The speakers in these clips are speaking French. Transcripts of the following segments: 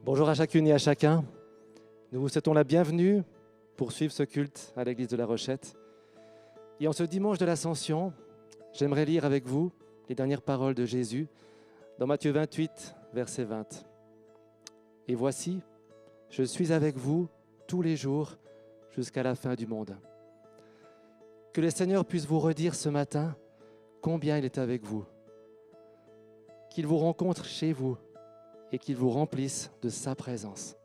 Bonjour à chacune et à chacun. Nous vous souhaitons la bienvenue pour suivre ce culte à l'église de La Rochette. Et en ce dimanche de l'Ascension, j'aimerais lire avec vous les dernières paroles de Jésus dans Matthieu 28, verset 20. « Et voici, je suis avec vous tous les jours jusqu'à la fin du monde. » Que le Seigneur puisse vous redire ce matin combien il est avec vous, qu'il vous rencontre chez vous et qu'il vous remplisse de sa présence.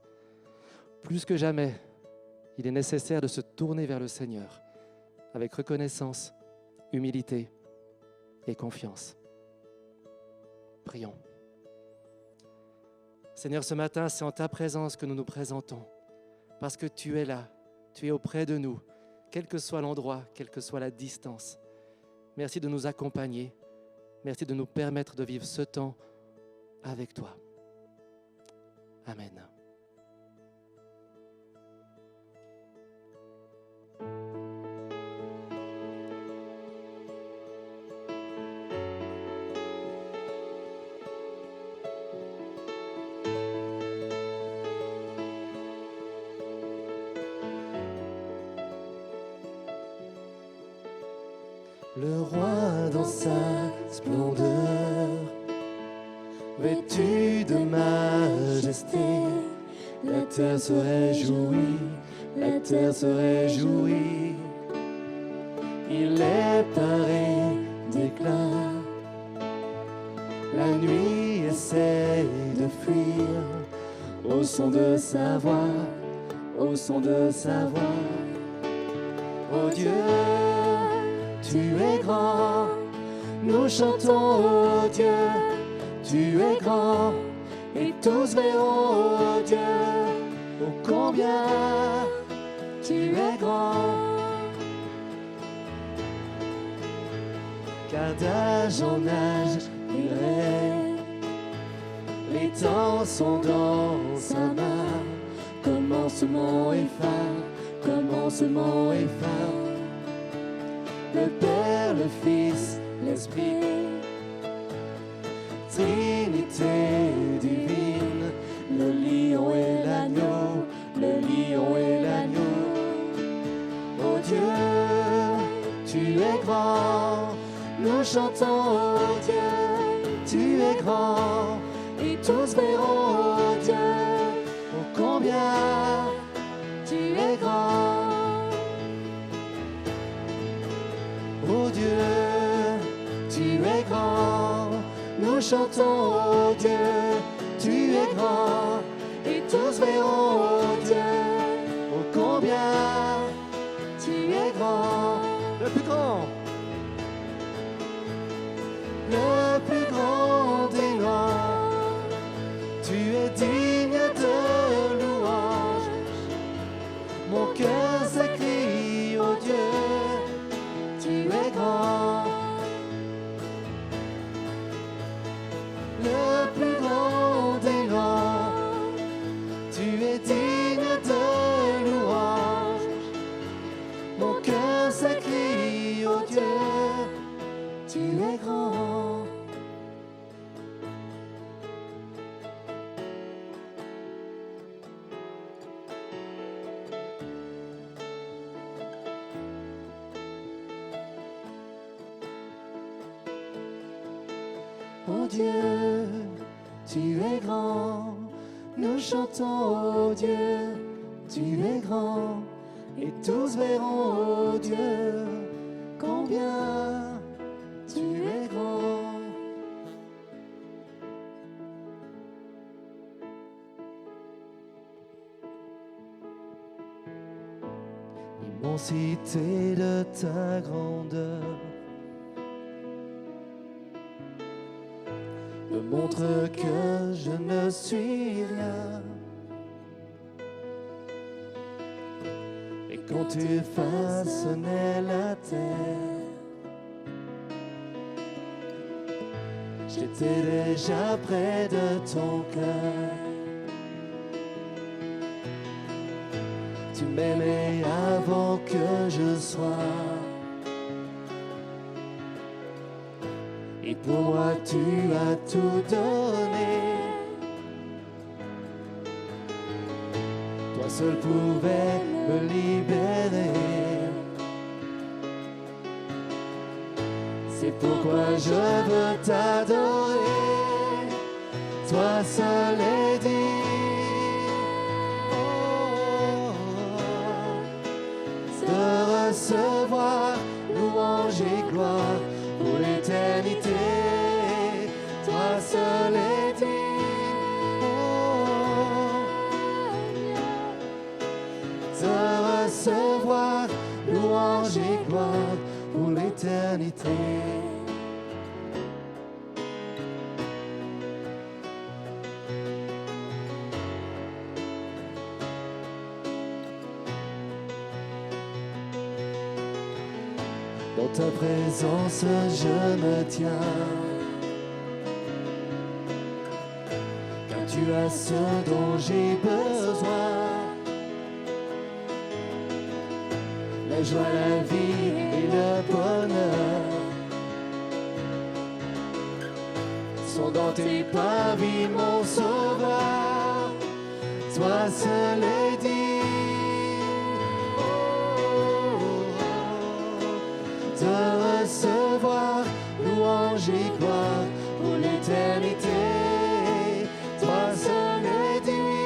Plus que jamais, il est nécessaire de se tourner vers le Seigneur avec reconnaissance, humilité et confiance. Prions. Seigneur, ce matin, c'est en ta présence que nous nous présentons, parce que tu es là, tu es auprès de nous, quel que soit l'endroit, quelle que soit la distance. Merci de nous accompagner, merci de nous permettre de vivre ce temps avec toi. Amen. Le roi dans sa splendeur, vêtu de majesté, la terre se réjouit, la terre se réjouit. Il est paré d'éclat, la nuit essaie de fuir, au son de sa voix, au son de sa voix. Oh Dieu, tu es grand, nous chantons, oh Dieu, tu es grand, et tous verront, oh Dieu, oh combien tu es grand. Car d'âge en âge, il règne, les temps sont dans sa main, commencement et fin, commencement et fin. Le Père, le Fils, l'Esprit, Trinité divine, le lion et l'agneau, le lion et l'agneau. Oh Dieu, tu es grand, nous chantons, oh Dieu, tu es grand, et tous verront, oh Dieu, oh combien tu es grand. Oh Dieu, tu es grand, nous chantons, oh Dieu, tu es grand, et tous verront, oh Dieu, oh combien tu es grand, le plus grand des grands, tu es digne de louange, mon cœur s'écrie, oh Dieu, tu es grand, le plus grand des grands, tu es digne de louange, mon cœur s'écrie, oh Dieu, tu es grand. Oh Dieu, tu es grand, nous chantons, oh Dieu, tu es grand, et tous verront, oh Dieu, combien tu es grand. Immensité de ta grandeur me montre que je ne suis rien. Et quand tu façonnais la terre, j'étais déjà près de ton cœur. Tu m'aimais avant que je sois. Et pour moi tu as tout donné. seul pouvait me libérer. C'est pourquoi je veux t'adorer, toi seul est digne de recevoir louange et gloire pour l'éternité. Toi seul est digne de recevoir louange et gloire pour l'éternité. Dans ta présence, je me tiens, car tu as ce dont j'ai besoin. La joie, la vie et le bonheur sont dans tes parvis, mon sauveur. Toi seul est digne de recevoir louange et gloire pour l'éternité. Toi seul est digne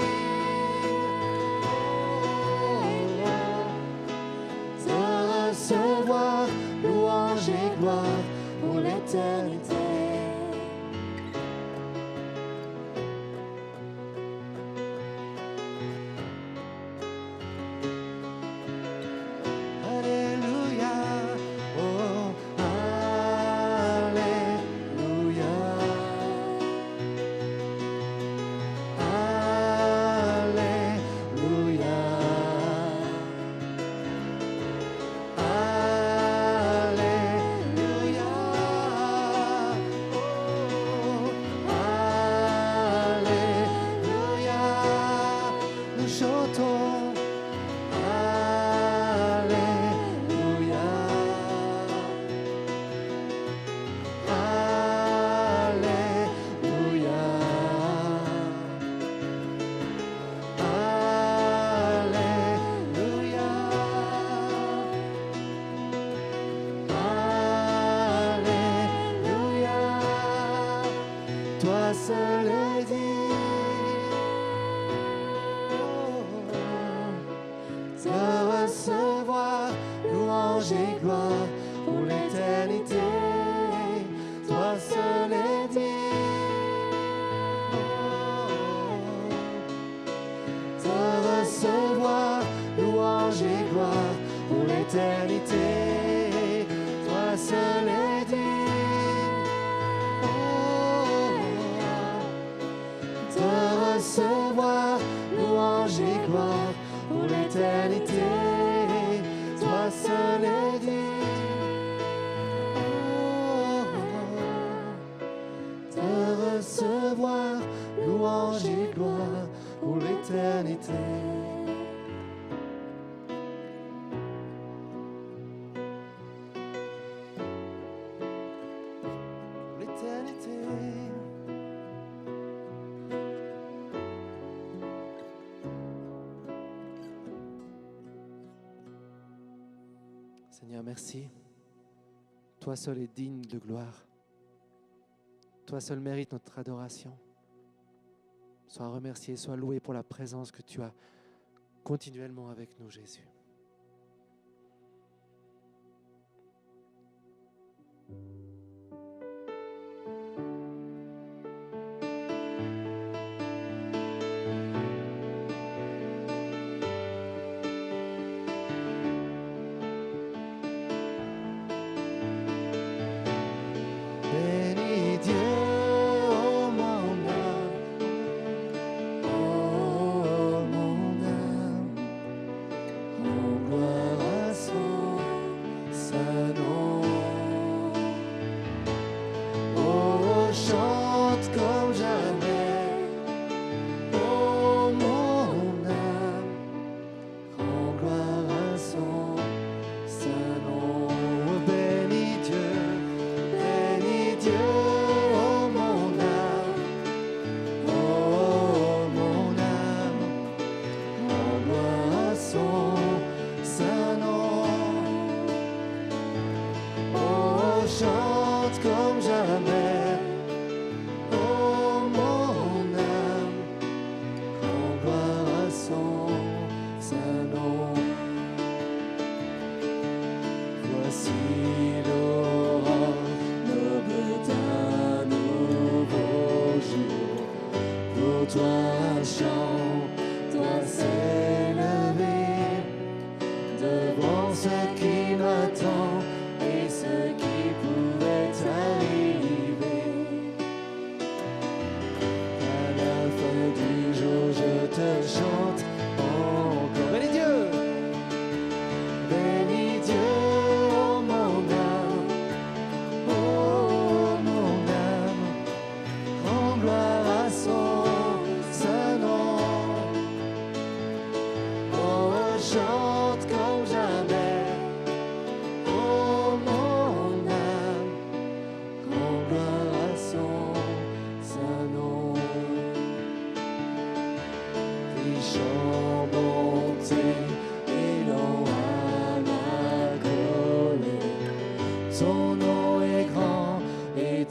de recevoir louange et gloire pour l'éternité. Toi seul est digne de recevoir louange et gloire pour l'éternité. Toi seul est digne de recevoir louange et gloire pour l'éternité. Toi seul est digne de recevoir louange et gloire pour l'éternité. Toi seul est digne de recevoir louange et gloire pour l'éternité. Seigneur, merci. Toi seul est digne de gloire. Toi seul mérite notre adoration. Sois remercié, sois loué pour la présence que tu as continuellement avec nous, Jésus. Bénis Dieu, oh mon âme, oh mon âme, oh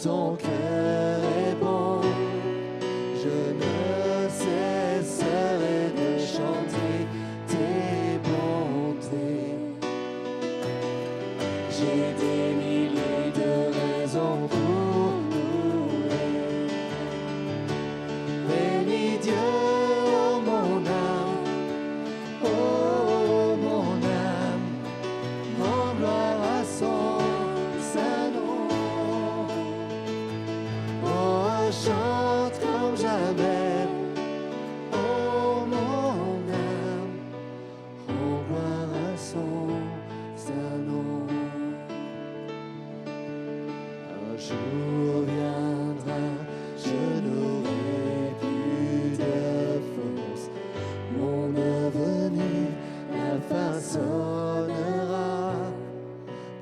ton cœur est bon. Je ne cesserai de chanter tes bontés. J'ai des milliers de raisons pour louer. Bénis Dieu, oh mon âme, oh mon âme, en gloire à son saint nom. Oh, chante comme jamais, oh mon âme, en gloire à son saint nom. Un jour viendra, je n'aurai plus de force. Mon avenir la façonnera.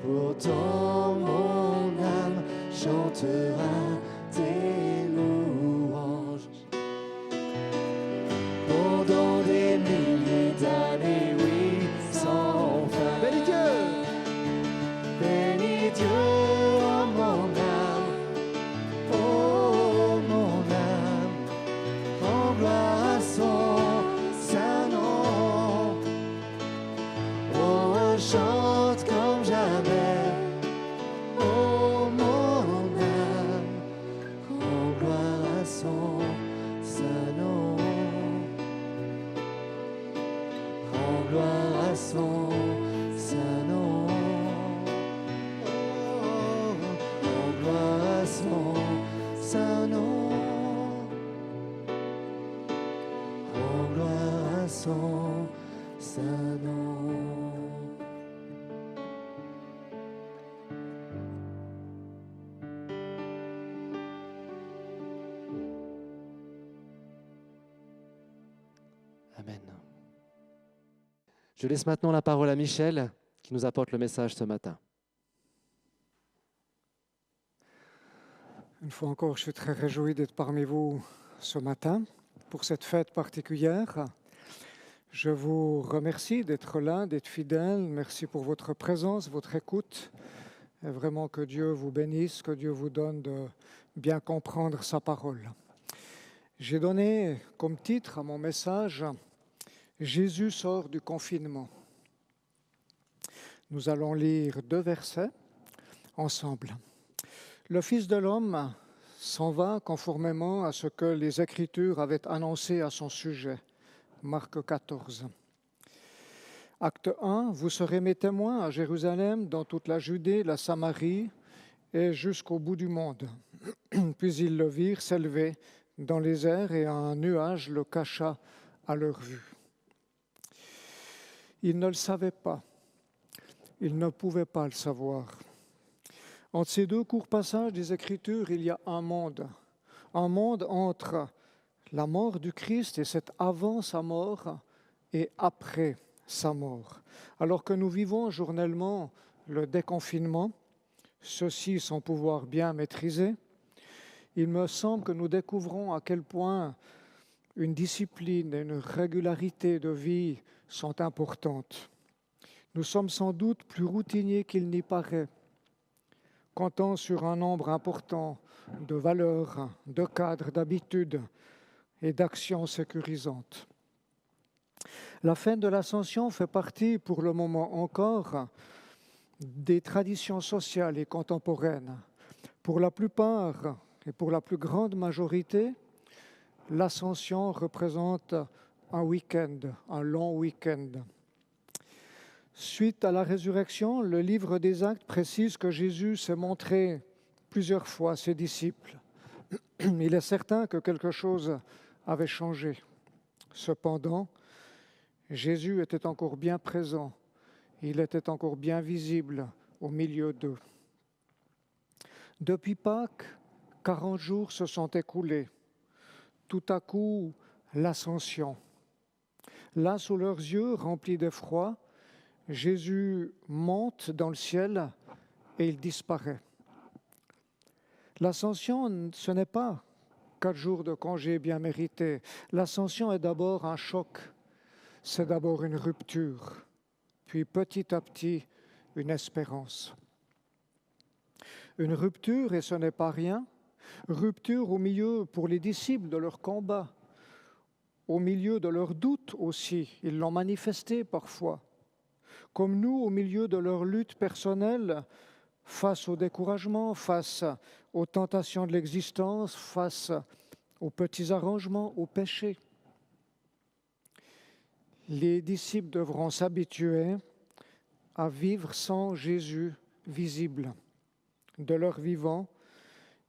Pourtant mon âme chantera tes louanges. Pendant des milliers d'années, oui, sans fin. Bénis Dieu! Bénis Dieu, oh mon âme, oh mon âme, en gloire à son saint nom. Oh, chante comme jamais, oh mon âme, en gloire à son saint nom. En gloire à son saint nom. En gloire à son saint nom. En gloire à son saint nom. Amen. Je laisse maintenant la parole à Michel qui nous apporte le message ce matin. Une fois encore, je suis très réjoui d'être parmi vous ce matin pour cette fête particulière. Je vous remercie d'être là, d'être fidèles. Merci pour votre présence, votre écoute. Et vraiment que Dieu vous bénisse, que Dieu vous donne de bien comprendre sa parole. J'ai donné comme titre à mon message « Jésus sort du confinement ». Nous allons lire 2 versets ensemble. Le Fils de l'homme s'en va conformément à ce que les Écritures avaient annoncé à son sujet. Marc 14. Acte 1. Vous serez mes témoins à Jérusalem, dans toute la Judée, la Samarie et jusqu'au bout du monde. Puis ils le virent s'élever dans les airs et un nuage le cacha à leur vue. Ils ne le savaient pas. Ils ne pouvaient pas le savoir. Entre ces 2 courts passages des Écritures, il y a un monde entre la mort du Christ et c'est avant sa mort et après sa mort. Alors que nous vivons journellement le déconfinement, ceci sans pouvoir bien maîtriser, il me semble que nous découvrons à quel point une discipline et une régularité de vie sont importantes. Nous sommes sans doute plus routiniers qu'il n'y paraît, comptant sur un nombre important de valeurs, de cadres, d'habitudes et d'actions sécurisantes. La fête de l'Ascension fait partie, pour le moment encore, des traditions sociales et contemporaines. Pour la plupart et pour la plus grande majorité, l'Ascension représente un week-end, un long week-end. Suite à la résurrection, le livre des Actes précise que Jésus s'est montré plusieurs fois à ses disciples. Il est certain que quelque chose avait changé. Cependant, Jésus était encore bien présent. Il était encore bien visible au milieu d'eux. Depuis Pâques, 40 jours se sont écoulés. Tout à coup, l'ascension. Là, sous leurs yeux, remplis d'effroi, Jésus monte dans le ciel et il disparaît. L'ascension, ce n'est pas 4 jours de congé bien mérités. L'ascension est d'abord un choc, c'est d'abord une rupture, puis petit à petit, une espérance. Une rupture, et ce n'est pas rien, rupture au milieu pour les disciples de leur combat, au milieu de leurs doutes aussi, ils l'ont manifesté parfois, comme nous au milieu de leur lutte personnelle face au découragement, face aux tentations de l'existence, face aux petits arrangements, aux péchés. Les disciples devront s'habituer à vivre sans Jésus visible. De leur vivant,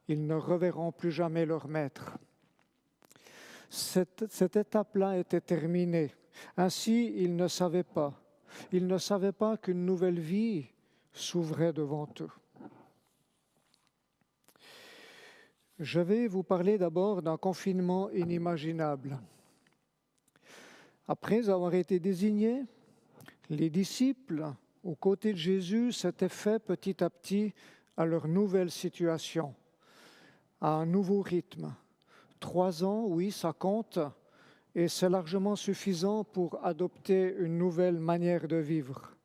ils ne reverront plus jamais leur maître. Cette étape-là était terminée. Ainsi, ils ne savaient pas. Ils ne savaient pas qu'une nouvelle vie s'ouvrait devant eux. Je vais vous parler d'abord d'un confinement inimaginable. Après avoir été désignés, les disciples, aux côtés de Jésus, s'étaient fait petit à petit à leur nouvelle situation, à un nouveau rythme. 3 ans, oui, ça compte, et c'est largement suffisant pour adopter une nouvelle manière de vivre.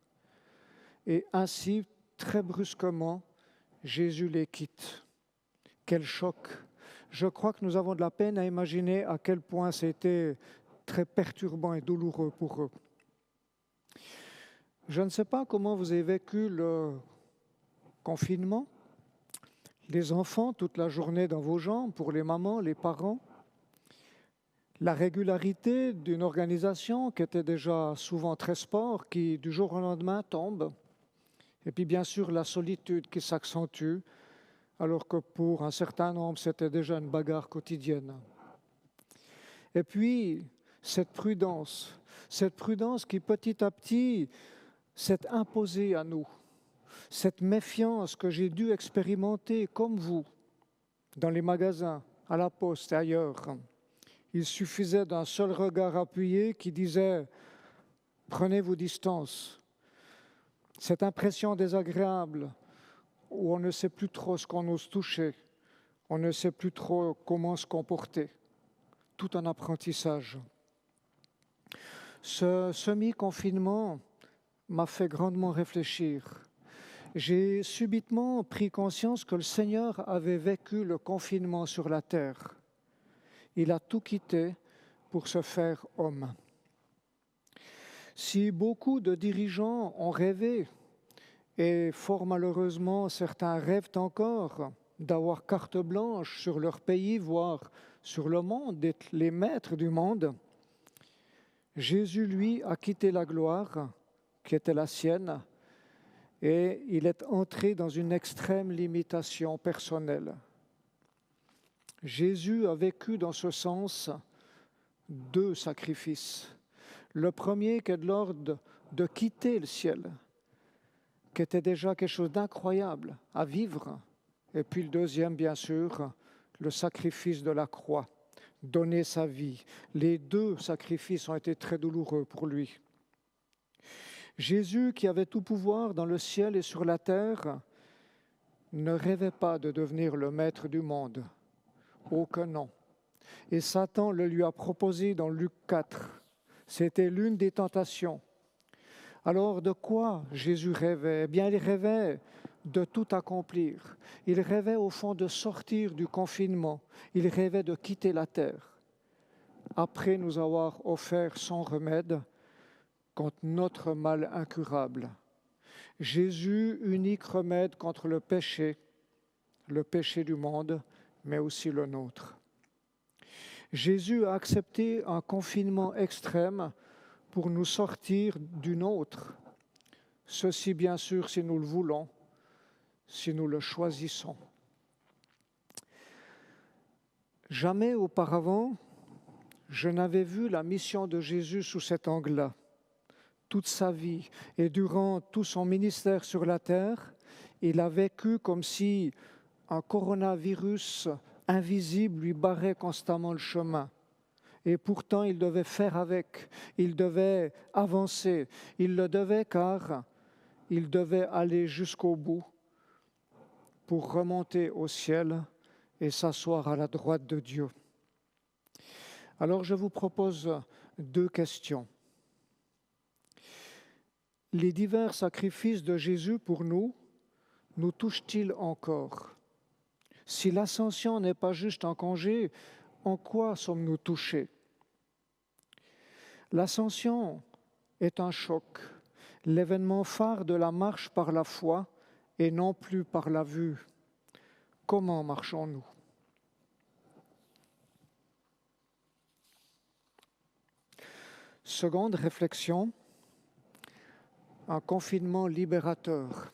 Et ainsi, très brusquement, Jésus les quitte. Quel choc! Je crois que nous avons de la peine à imaginer à quel point c'était très perturbant et douloureux pour eux. Je ne sais pas comment vous avez vécu le confinement. Les enfants, toute la journée dans vos jambes, pour les mamans, les parents. La régularité d'une organisation qui était déjà souvent très sport, qui du jour au lendemain tombe. Et puis bien sûr la solitude qui s'accentue, alors que pour un certain nombre, c'était déjà une bagarre quotidienne. Et puis cette prudence qui petit à petit s'est imposée à nous. Cette méfiance que j'ai dû expérimenter comme vous, dans les magasins, à la poste et ailleurs. Il suffisait d'un seul regard appuyé qui disait « Prenez vos distances ». Cette impression désagréable où on ne sait plus trop ce qu'on ose toucher, on ne sait plus trop comment se comporter. Tout un apprentissage. Ce semi-confinement m'a fait grandement réfléchir. J'ai subitement pris conscience que le Seigneur avait vécu le confinement sur la terre. Il a tout quitté pour se faire homme. Si beaucoup de dirigeants ont rêvé, et fort malheureusement certains rêvent encore, d'avoir carte blanche sur leur pays, voire sur le monde, d'être les maîtres du monde, Jésus, lui, a quitté la gloire qui était la sienne, et il est entré dans une extrême limitation personnelle. Jésus a vécu dans ce sens 2 sacrifices. Le premier qui est de l'ordre de quitter le ciel, qui était déjà quelque chose d'incroyable à vivre. Et puis le deuxième, bien sûr, le sacrifice de la croix, donner sa vie. Les 2 sacrifices ont été très douloureux pour lui. Jésus, qui avait tout pouvoir dans le ciel et sur la terre, ne rêvait pas de devenir le maître du monde. Oh que non. Et Satan le lui a proposé dans Luc 4. C'était l'une des tentations. Alors de quoi Jésus rêvait? Eh bien, il rêvait de tout accomplir. Il rêvait au fond de sortir du confinement. Il rêvait de quitter la terre. Après nous avoir offert son remède contre notre mal incurable. Jésus, unique remède contre le péché du monde, mais aussi le nôtre. Jésus a accepté un confinement extrême pour nous sortir du nôtre. Ceci, bien sûr, si nous le voulons, si nous le choisissons. Jamais auparavant, je n'avais vu la mission de Jésus sous cet angle-là. Toute sa vie et durant tout son ministère sur la terre, il a vécu comme si un coronavirus invisible lui barrait constamment le chemin. Et pourtant, il devait faire avec, il devait avancer. Il le devait car il devait aller jusqu'au bout pour remonter au ciel et s'asseoir à la droite de Dieu. Alors, je vous propose 2 questions. Les divers sacrifices de Jésus pour nous nous touche-t-il encore? Si l'ascension n'est pas juste un congé, en quoi sommes-nous touchés? L'ascension est un choc, l'événement phare de la marche par la foi et non plus par la vue. Comment marchons-nous? Seconde réflexion, un confinement libérateur.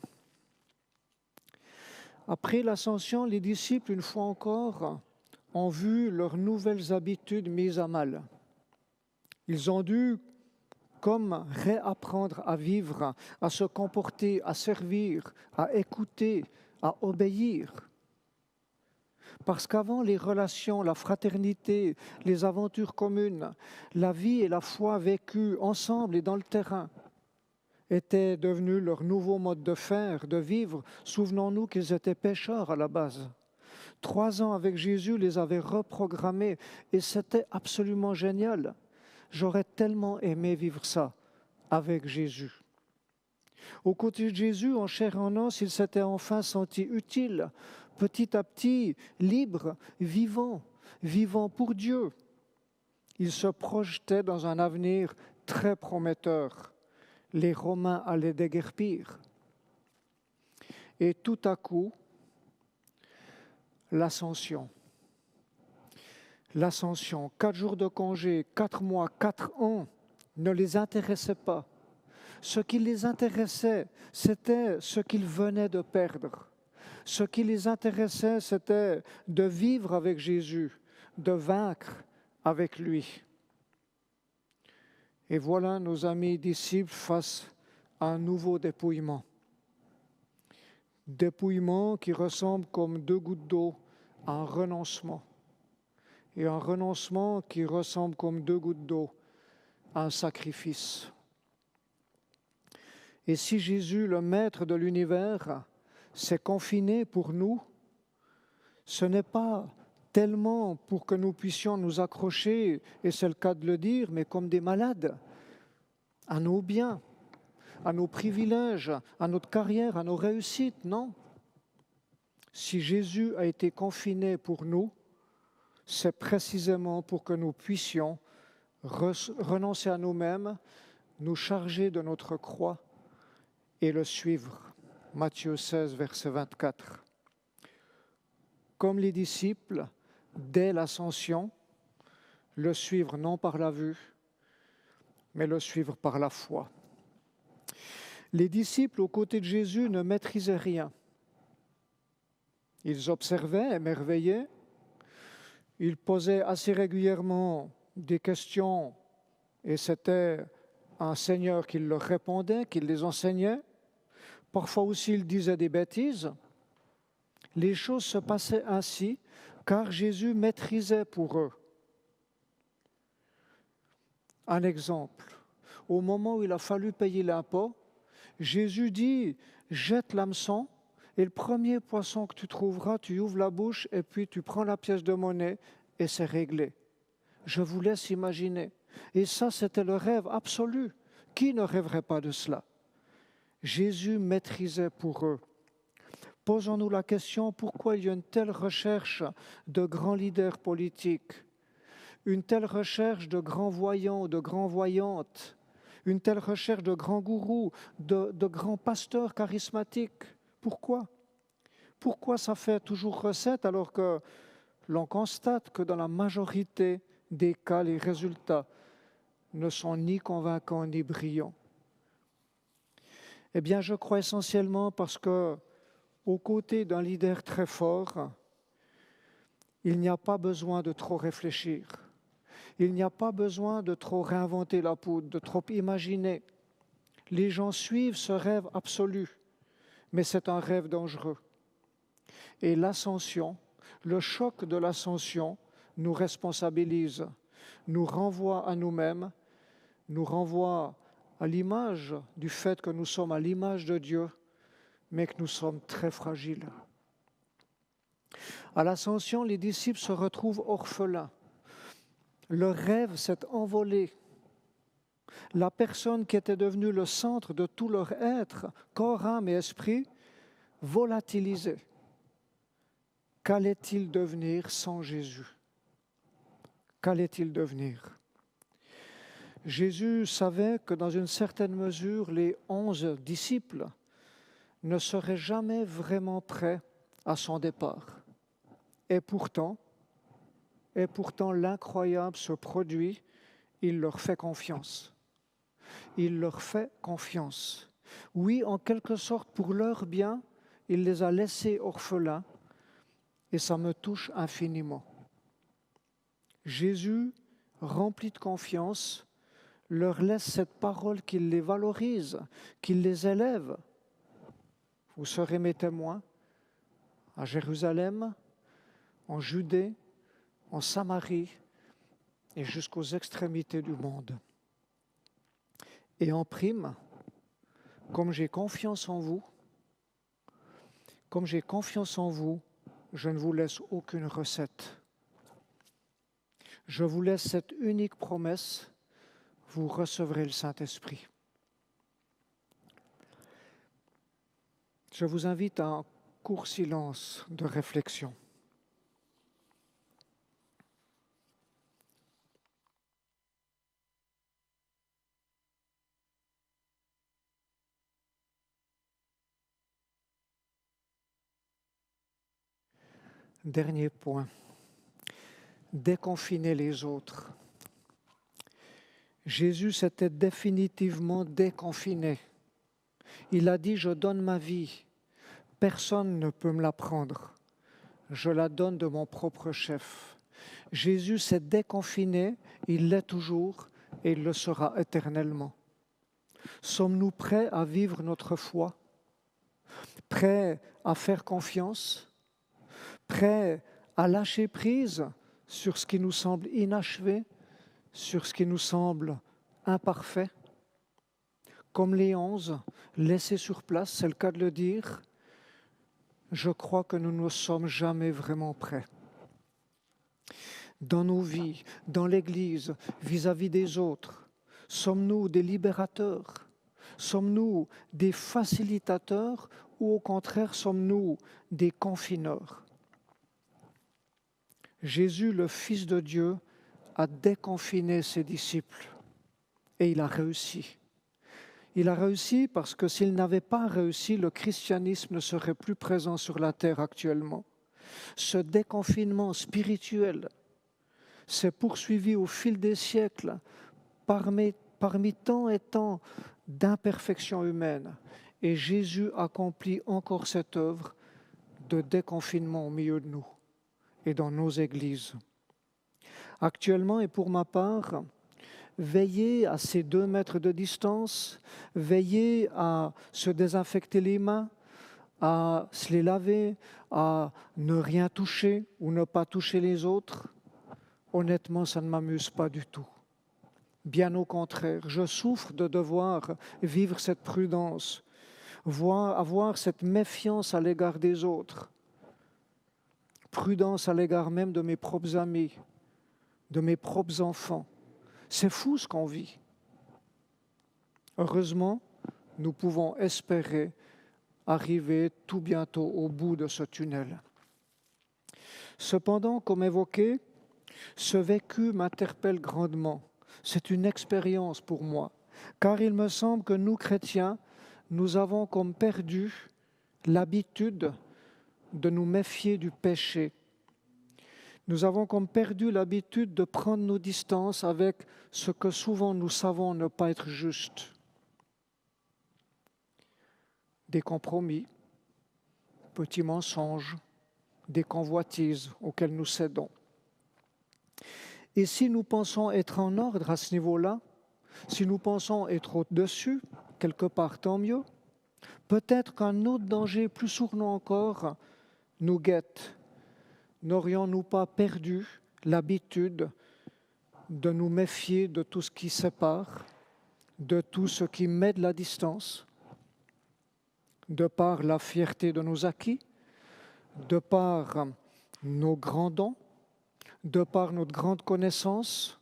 Après l'ascension, les disciples, une fois encore, ont vu leurs nouvelles habitudes mises à mal. Ils ont dû, comme réapprendre à vivre, à se comporter, à servir, à écouter, à obéir. Parce qu'avant, les relations, la fraternité, les aventures communes, la vie et la foi vécues ensemble et dans le terrain étaient devenus leur nouveau mode de faire, de vivre. Souvenons-nous qu'ils étaient pécheurs à la base. 3 ans avec Jésus les avait reprogrammés et c'était absolument génial. J'aurais tellement aimé vivre ça avec Jésus. Aux côtés de Jésus, en chair et en os, ils s'étaient enfin sentis utiles, petit à petit, libres, vivants pour Dieu. Ils se projetaient dans un avenir très prometteur. Les Romains allaient déguerpir. Et tout à coup, l'ascension. L'ascension, 4 jours de congé, 4 mois, 4 ans, ne les intéressait pas. Ce qui les intéressait, c'était ce qu'ils venaient de perdre. Ce qui les intéressait, c'était de vivre avec Jésus, de vaincre avec lui. Et voilà nos amis disciples face à un nouveau dépouillement. Dépouillement qui ressemble comme 2 gouttes d'eau à un renoncement. Et un renoncement qui ressemble comme 2 gouttes d'eau à un sacrifice. Et si Jésus, le maître de l'univers, s'est confiné pour nous, ce n'est pas tellement pour que nous puissions nous accrocher, et c'est le cas de le dire, mais comme des malades, à nos biens, à nos privilèges, à notre carrière, à nos réussites, non. Si Jésus a été confiné pour nous, c'est précisément pour que nous puissions renoncer à nous-mêmes, nous charger de notre croix et le suivre. Matthieu 16, verset 24. Comme les disciples, dès l'ascension, le suivre non par la vue, mais le suivre par la foi. Les disciples, aux côtés de Jésus, ne maîtrisaient rien. Ils observaient, émerveillaient, ils posaient assez régulièrement des questions et c'était un Seigneur qui leur répondait, qui les enseignait. Parfois aussi, ils disaient des bêtises. Les choses se passaient ainsi car Jésus maîtrisait pour eux. Un exemple, au moment où il a fallu payer l'impôt, Jésus dit « Jette l'hameçon et le premier poisson que tu trouveras, tu ouvres la bouche et puis tu prends la pièce de monnaie et c'est réglé. » Je vous laisse imaginer. Et ça, c'était le rêve absolu. Qui ne rêverait pas de cela? Jésus maîtrisait pour eux. Posons-nous la question, pourquoi il y a une telle recherche de grands leaders politiques, une telle recherche de grands voyants, de grands voyantes, une telle recherche de grands gourous, de grands pasteurs charismatiques? Pourquoi? Pourquoi ça fait toujours recette alors que l'on constate que dans la majorité des cas, les résultats ne sont ni convaincants ni brillants? Eh bien, je crois essentiellement parce que, aux côtés d'un leader très fort, il n'y a pas besoin de trop réfléchir. Il n'y a pas besoin de trop réinventer la poudre, de trop imaginer. Les gens suivent ce rêve absolu, mais c'est un rêve dangereux. Et l'ascension, le choc de l'ascension, nous responsabilise, nous renvoie à nous-mêmes, nous renvoie à l'image du fait que nous sommes à l'image de Dieu, mais que nous sommes très fragiles. À l'ascension, les disciples se retrouvent orphelins. Leur rêve s'est envolé. La personne qui était devenue le centre de tout leur être, corps, âme et esprit, volatilisé. Qu'allait-il devenir sans Jésus? Qu'allait-il devenir? Jésus savait que dans une certaine mesure, les 11 disciples ne seraient jamais vraiment prêts à son départ. Et pourtant, l'incroyable se produit, il leur fait confiance. Il leur fait confiance. Oui, en quelque sorte, pour leur bien, il les a laissés orphelins et ça me touche infiniment. Jésus, rempli de confiance, leur laisse cette parole qui les valorise, qui les élève. Vous serez mes témoins à Jérusalem, en Judée, en Samarie et jusqu'aux extrémités du monde. Et en prime, comme j'ai confiance en vous, je ne vous laisse aucune recette. Je vous laisse cette unique promesse, vous recevrez le Saint-Esprit. Je vous invite à un court silence de réflexion. Dernier point, déconfiner les autres. Jésus s'était définitivement déconfiné. Il a dit « Je donne ma vie, personne ne peut me la prendre. Je la donne de mon propre chef. » Jésus s'est déconfiné, il l'est toujours et il le sera éternellement. Sommes-nous prêts à vivre notre foi? Prêts à faire confiance? Prêts à lâcher prise sur ce qui nous semble inachevé, sur ce qui nous semble imparfait? Comme les 11, laissés sur place, c'est le cas de le dire, je crois que nous ne sommes jamais vraiment prêts. Dans nos vies, dans l'Église, vis-à-vis des autres, sommes-nous des libérateurs? Sommes-nous des facilitateurs ou au contraire sommes-nous des confineurs? Jésus, le Fils de Dieu, a déconfiné ses disciples et il a réussi. Il a réussi parce que s'il n'avait pas réussi, le christianisme ne serait plus présent sur la terre actuellement. Ce déconfinement spirituel s'est poursuivi au fil des siècles parmi tant et tant d'imperfections humaines. Et Jésus accomplit encore cette œuvre de déconfinement au milieu de nous et dans nos églises. Actuellement, et pour ma part, veillez à ces 2 mètres de distance, veillez à se désinfecter les mains, à se les laver, à ne rien toucher ou ne pas toucher les autres. Honnêtement, ça ne m'amuse pas du tout. Bien au contraire, je souffre de devoir vivre cette prudence, avoir cette méfiance à l'égard des autres, prudence à l'égard même de mes propres amis, de mes propres enfants. C'est fou ce qu'on vit. Heureusement, nous pouvons espérer arriver tout bientôt au bout de ce tunnel. Cependant, comme évoqué, ce vécu m'interpelle grandement. C'est une expérience pour moi, car il me semble que nous, chrétiens, nous avons comme perdu l'habitude de nous méfier du péché. Nous avons comme perdu l'habitude de prendre nos distances avec ce que souvent nous savons ne pas être juste. Des compromis, petits mensonges, des convoitises auxquelles nous cédons. Et si nous pensons être en ordre à ce niveau-là, si nous pensons être au-dessus, quelque part tant mieux, peut-être qu'un autre danger plus sournois encore nous guette. N'aurions-nous pas perdu l'habitude de nous méfier de tout ce qui sépare, de tout ce qui met de la distance, de par la fierté de nos acquis, de par nos grands dons, de par notre grande connaissance?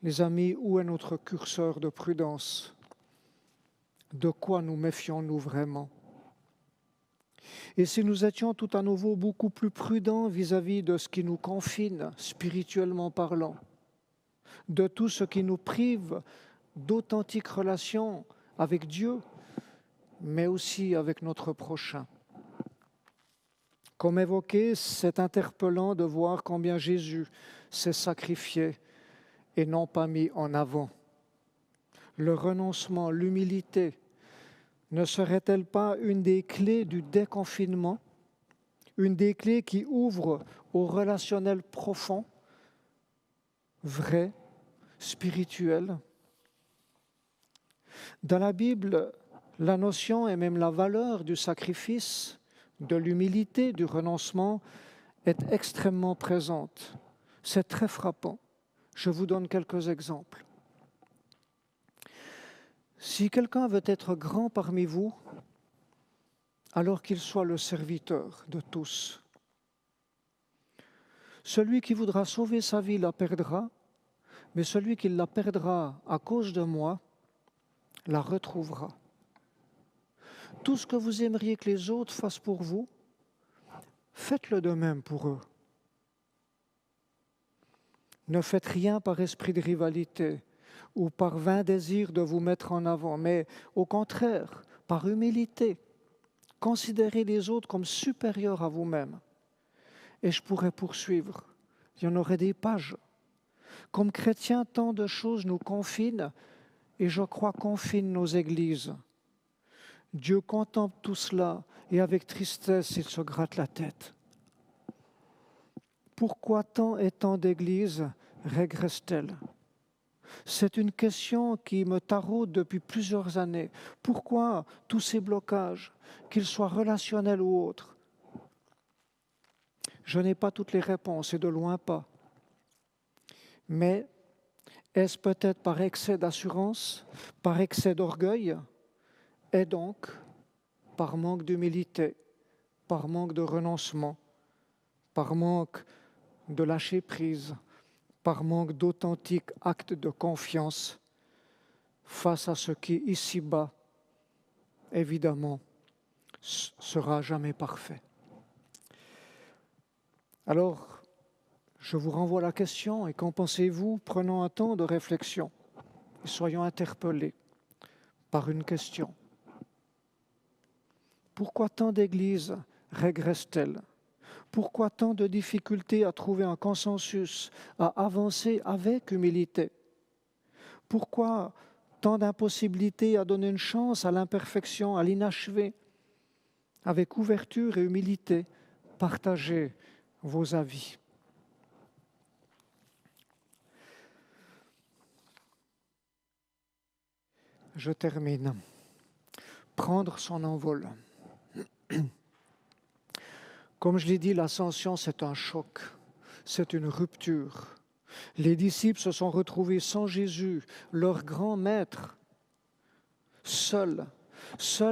Les amis, où est notre curseur de prudence? De quoi nous méfions-nous vraiment? Et si nous étions tout à nouveau beaucoup plus prudents vis-à-vis de ce qui nous confine, spirituellement parlant, de tout ce qui nous prive d'authentiques relations avec Dieu, mais aussi avec notre prochain. Comme évoqué, c'est interpellant de voir combien Jésus s'est sacrifié et non pas mis en avant. Le renoncement, l'humilité, ne serait-elle pas une des clés du déconfinement, une des clés qui ouvre au relationnel profond, vrai, spirituel? Dans la Bible, la notion et même la valeur du sacrifice, de l'humilité, du renoncement est extrêmement présente. C'est très frappant. Je vous donne quelques exemples. Si quelqu'un veut être grand parmi vous, alors qu'il soit le serviteur de tous. Celui qui voudra sauver sa vie la perdra, mais celui qui la perdra à cause de moi la retrouvera. Tout ce que vous aimeriez que les autres fassent pour vous, faites-le de même pour eux. Ne faites rien par esprit de rivalité ou par vain désir de vous mettre en avant, mais au contraire, par humilité, considérez les autres comme supérieurs à vous-même. Et je pourrais poursuivre, il y en aurait des pages. Comme chrétiens, tant de choses nous confinent, et je crois confinent nos églises. Dieu contemple tout cela, et avec tristesse, il se gratte la tête. Pourquoi tant et tant d'églises régressent-elles ? C'est une question qui me taraude depuis plusieurs années. Pourquoi tous ces blocages, qu'ils soient relationnels ou autres ? Je n'ai pas toutes les réponses, et de loin pas. Mais est-ce peut-être par excès d'assurance, par excès d'orgueil, et donc par manque d'humilité, par manque de renoncement, par manque de lâcher prise, par manque d'authentiques actes de confiance face à ce qui, ici-bas, évidemment, sera jamais parfait. Alors, je vous renvoie la question, et qu'en pensez-vous? Prenons un temps de réflexion et soyons interpellés par une question. Pourquoi tant d'églises régressent-elles ? Pourquoi tant de difficultés à trouver un consensus, à avancer avec humilité? Pourquoi tant d'impossibilités à donner une chance à l'imperfection, à l'inachevé? Avec ouverture et humilité, partagez vos avis. Je termine. Prendre son envol. Comme je l'ai dit, l'ascension, c'est un choc, c'est une rupture. Les disciples se sont retrouvés sans Jésus, leur grand maître, seuls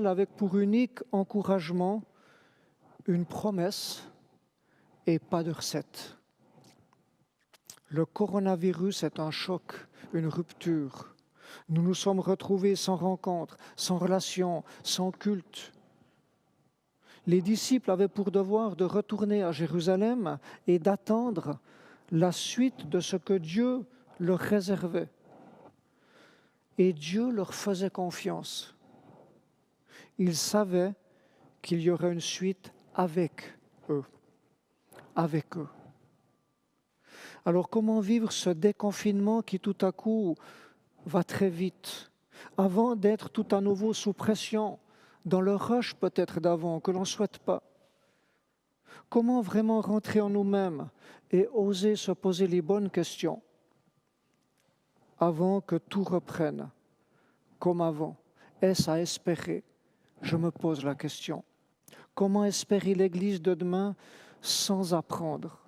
avec pour unique encouragement une promesse et pas de recette. Le coronavirus est un choc, une rupture. Nous nous sommes retrouvés sans rencontre, sans relation, sans culte. Les disciples avaient pour devoir de retourner à Jérusalem et d'attendre la suite de ce que Dieu leur réservait. Et Dieu leur faisait confiance. Ils savaient qu'il y aurait une suite avec eux. Avec eux. Alors comment vivre ce déconfinement qui tout à coup va très vite, avant d'être tout à nouveau sous pression, dans le rush peut-être d'avant, que l'on ne souhaite pas? Comment vraiment rentrer en nous-mêmes et oser se poser les bonnes questions avant que tout reprenne comme avant? Est-ce à espérer? Je me pose la question. Comment espérer l'Église de demain sans apprendre?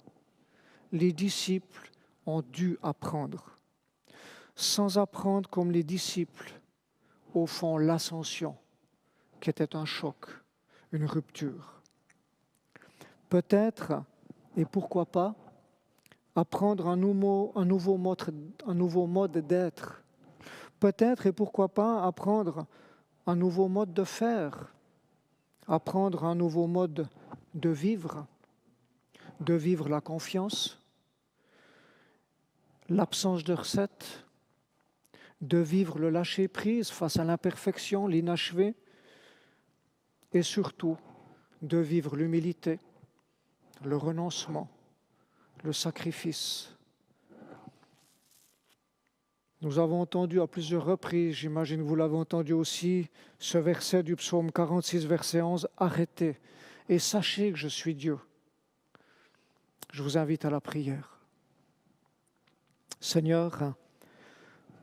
Les disciples ont dû apprendre. Sans apprendre comme les disciples, au fond, l'ascension, qui était un choc, une rupture. Peut-être, et pourquoi pas, apprendre un nouveau mode d'être. Peut-être, et pourquoi pas, apprendre un nouveau mode de faire, apprendre un nouveau mode de vivre la confiance, l'absence de recette, de vivre le lâcher-prise face à l'imperfection, l'inachevé, et surtout de vivre l'humilité, le renoncement, le sacrifice. Nous avons entendu à plusieurs reprises, j'imagine que vous l'avez entendu aussi, ce verset du psaume 46, verset 11, « Arrêtez et sachez que je suis Dieu ». Je vous invite à la prière. Seigneur,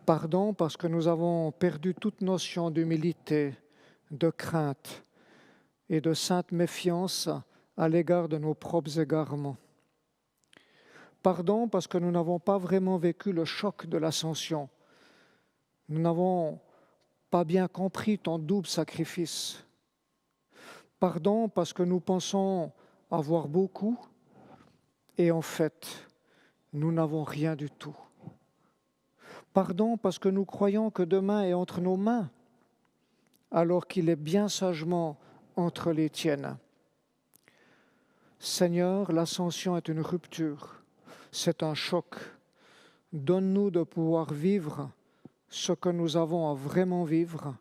pardon parce que nous avons perdu toute notion d'humilité, de crainte et de sainte méfiance à l'égard de nos propres égarements. Pardon parce que nous n'avons pas vraiment vécu le choc de l'ascension. Nous n'avons pas bien compris ton double sacrifice. Pardon parce que nous pensons avoir beaucoup et en fait, nous n'avons rien du tout. Pardon parce que nous croyons que demain est entre nos mains, alors qu'il est bien sagement entre les tiennes. Seigneur, l'ascension est une rupture, c'est un choc. Donne-nous de pouvoir vivre ce que nous avons à vraiment vivre.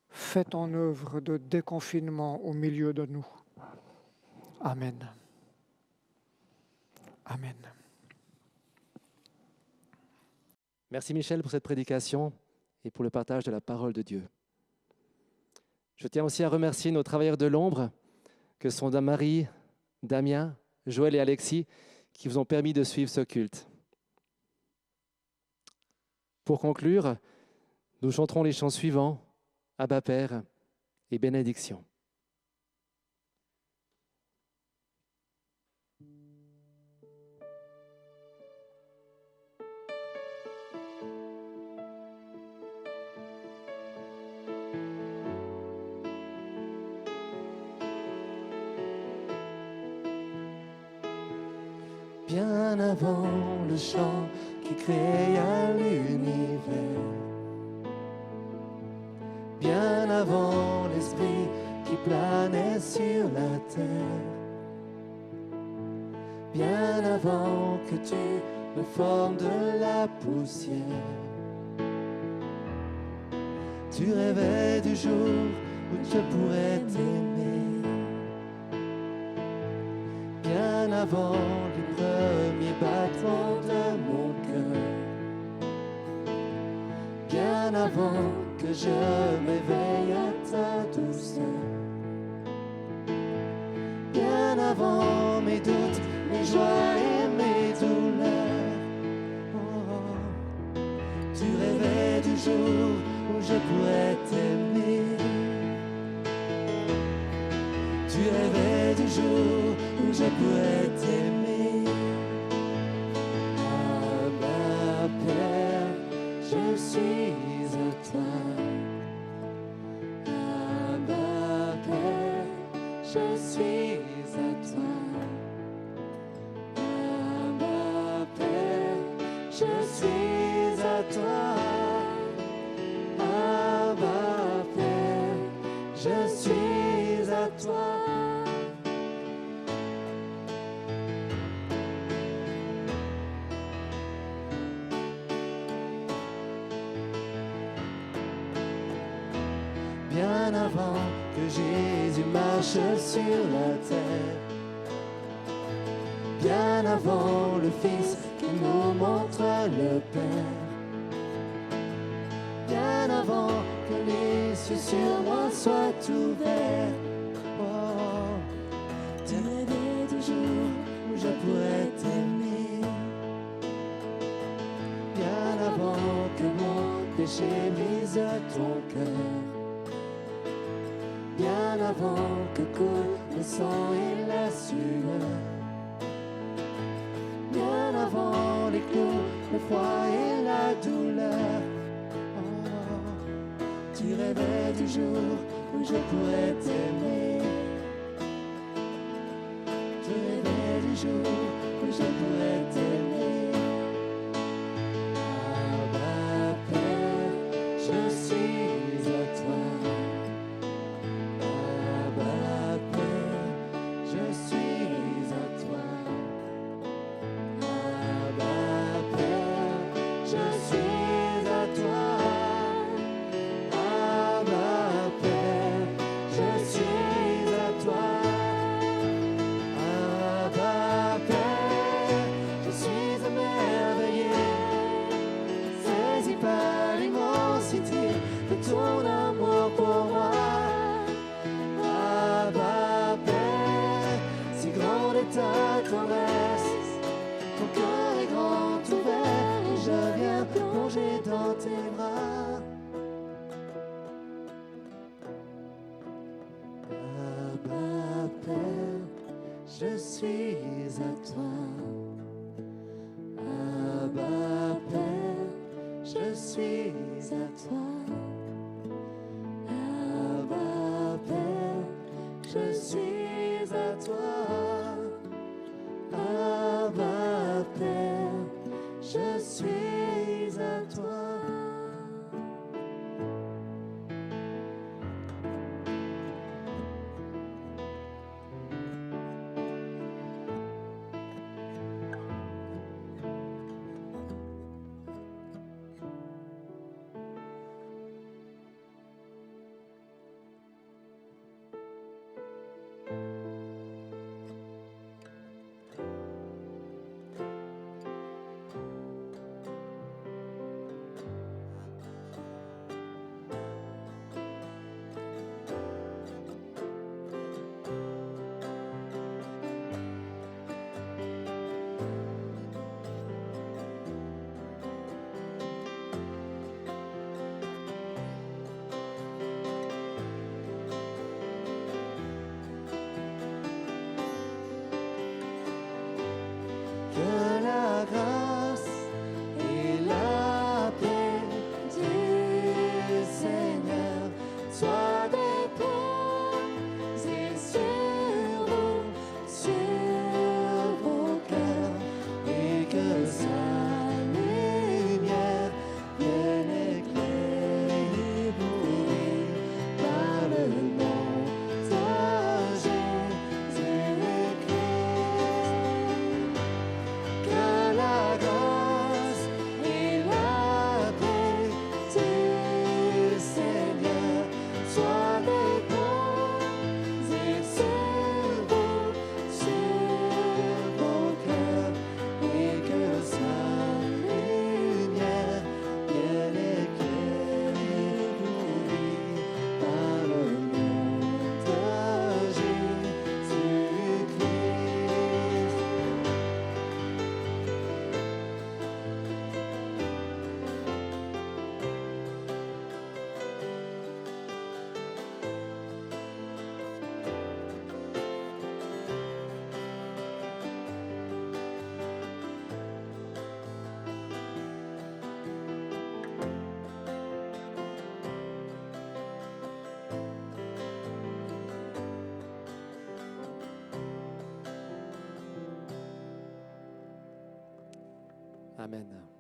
Fais ton œuvre de déconfinement au milieu de nous. Amen. Amen. Merci Michel pour cette prédication et pour le partage de la parole de Dieu. Je tiens aussi à remercier nos travailleurs de l'ombre, que sont Marie, Damien, Joël et Alexis, qui vous ont permis de suivre ce culte. Pour conclure, nous chanterons les chants suivants, Abba Père et Bénédiction. Bien avant le chant qui créa l'univers, bien avant l'esprit qui planait sur la terre, bien avant que tu me formes de la poussière, tu rêvais du jour où je pourrais t'aimer. Bien avant les premiers battements de mon cœur, bien avant que je m'éveille à ta douceur, bien avant mes doutes, mes joies et mes douleurs. Oh, tu rêvais du jour où je pourrais t'aimer. Tu rêvais du jour où je pourrais t'aimer. Abba Père, je suis à toi. Abba Père, je suis à toi. Abba Père, je suis à toi. Abba Père, je suis à toi. Bien avant que Jésus marche sur la terre, bien avant le Fils qui nous montre le Père, bien avant que les cieux sur moi soient ouverts. Oh, tu rêvais du jour où je pourrais t'aimer, bien avant que mon péché brise ton cœur, bien avant que coule le sang et la sueur, bien avant les clous, le froid et la douleur. Oh, tu rêvais du jour où je pourrais t'aimer. Tu rêvais du jour où je pourrais t'aimer. Abba Père, je suis à toi. Abba ta tendresse. Ton cœur est grand ouvert et je viens plonger dans tes bras. Abba Père, je suis à toi. Abba Père, je suis à toi. Abba Père, je suis à toi. Abba Père, je suis à toi. Que la grâce et la paix du Seigneur soient déposées sur vous, sur vos cœurs, et que sa lumière vienne éclairer vous par le nom de Jésus-Christ. Que la grâce et la paix du Seigneur soient déposées sur vous, sur vos cœurs, et que sa lumière vienne éclairer vous par le nom de Jésus-Christ. Amen.